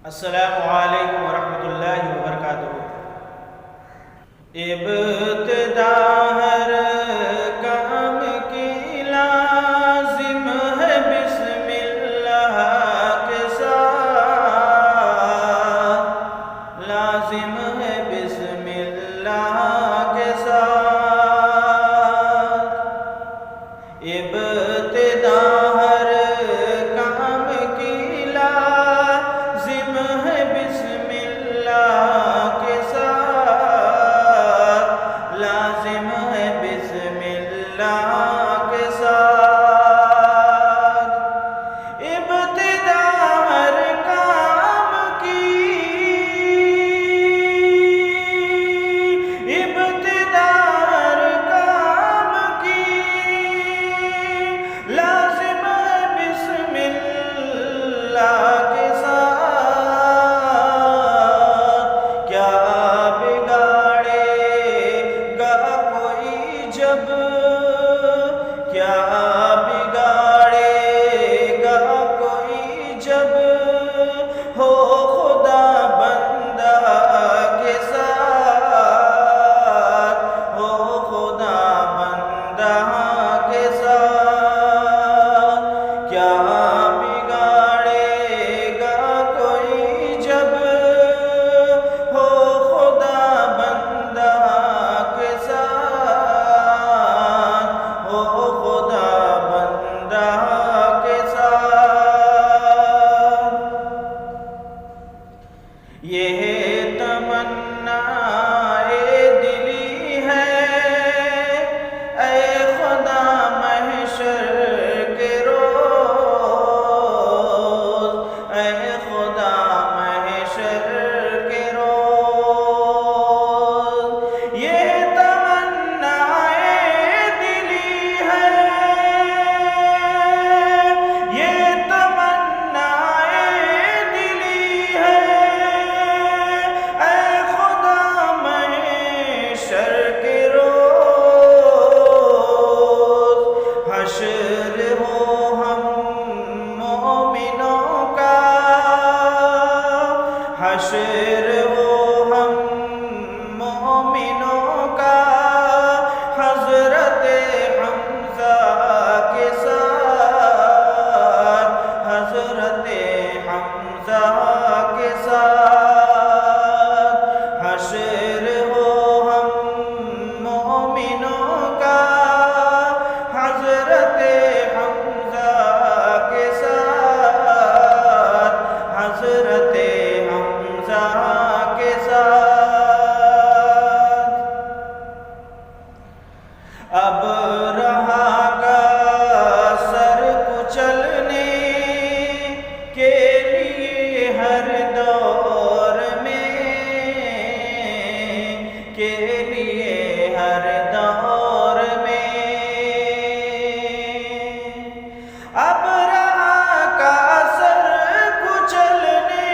السلام علیکم ورحمۃ اللہ وبرکاتہ۔ ابتدا ہر کام کی لازم ہے بسم اللہ کے ساتھ، لازم ہے بسم اللہ کے ساتھ۔ ابتدا ہر کام کی لازم ہے بسم اللہ کے ساتھ، لازم ہے بسم اللہ کے ساتھ۔ ابتدا ہر کام کی، ابتدا ہر کام کی لازم ہے بسم اللہ کے ساتھ۔ کیا بگاڑے گا کوئی جب، کیا بگاڑے گا کوئی جب ہو خدا بندہ کے ساتھ، ہو خدا بندہ کے ساتھ۔ کیا بگاڑے گا کوئی جب ہو خدا بندہ کے ساتھ، ہو خدا بندہ کے ساتھ۔ یہ تمنا دلی ہے اے خدا محشر کے روز، اے خدا محشر کے روز۔ یہ تمنا دلی ہے، یہ تمنا دلی ہے اے خدا محشر کے روز۔ حشر ہو ہم مومنوں کا، حشر ہو ہم مومنوں کا حضرت حمزہ کے ساتھ، حضرت حمزہ کے ساتھ۔ حشر ہو ہم مومنوں کا حضرت حمزہ کے ساتھ، حضرت حمزہ کے ساتھ۔ اب رہا گا سر کچلنے کے لیے ہر دور میں، کے لیے ہر دور میں۔ اب رہا گا سر کچلنے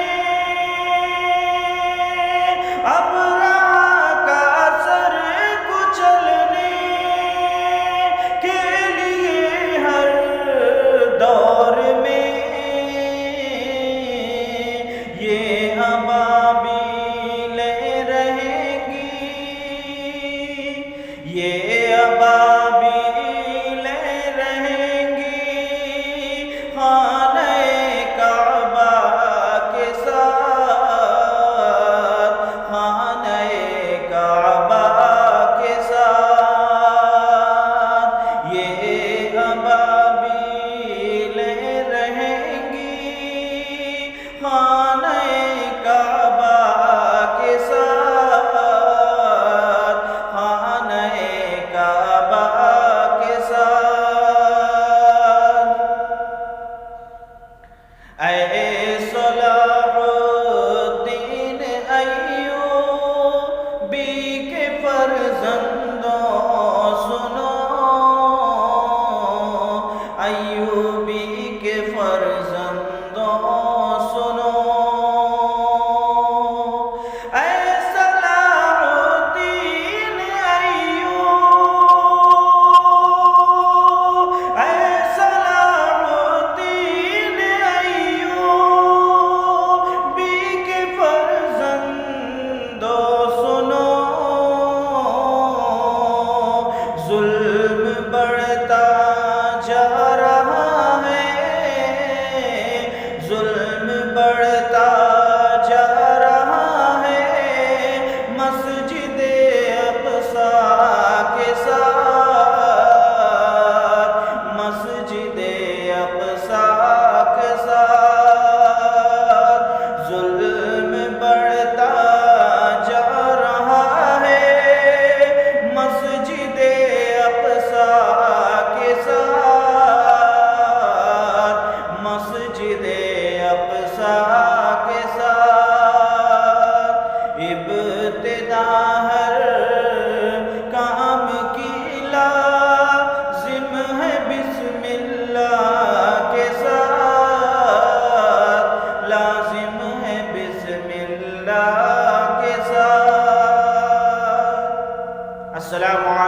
لازم ہے بسم اللہ کے ساتھ۔ السلام علیکم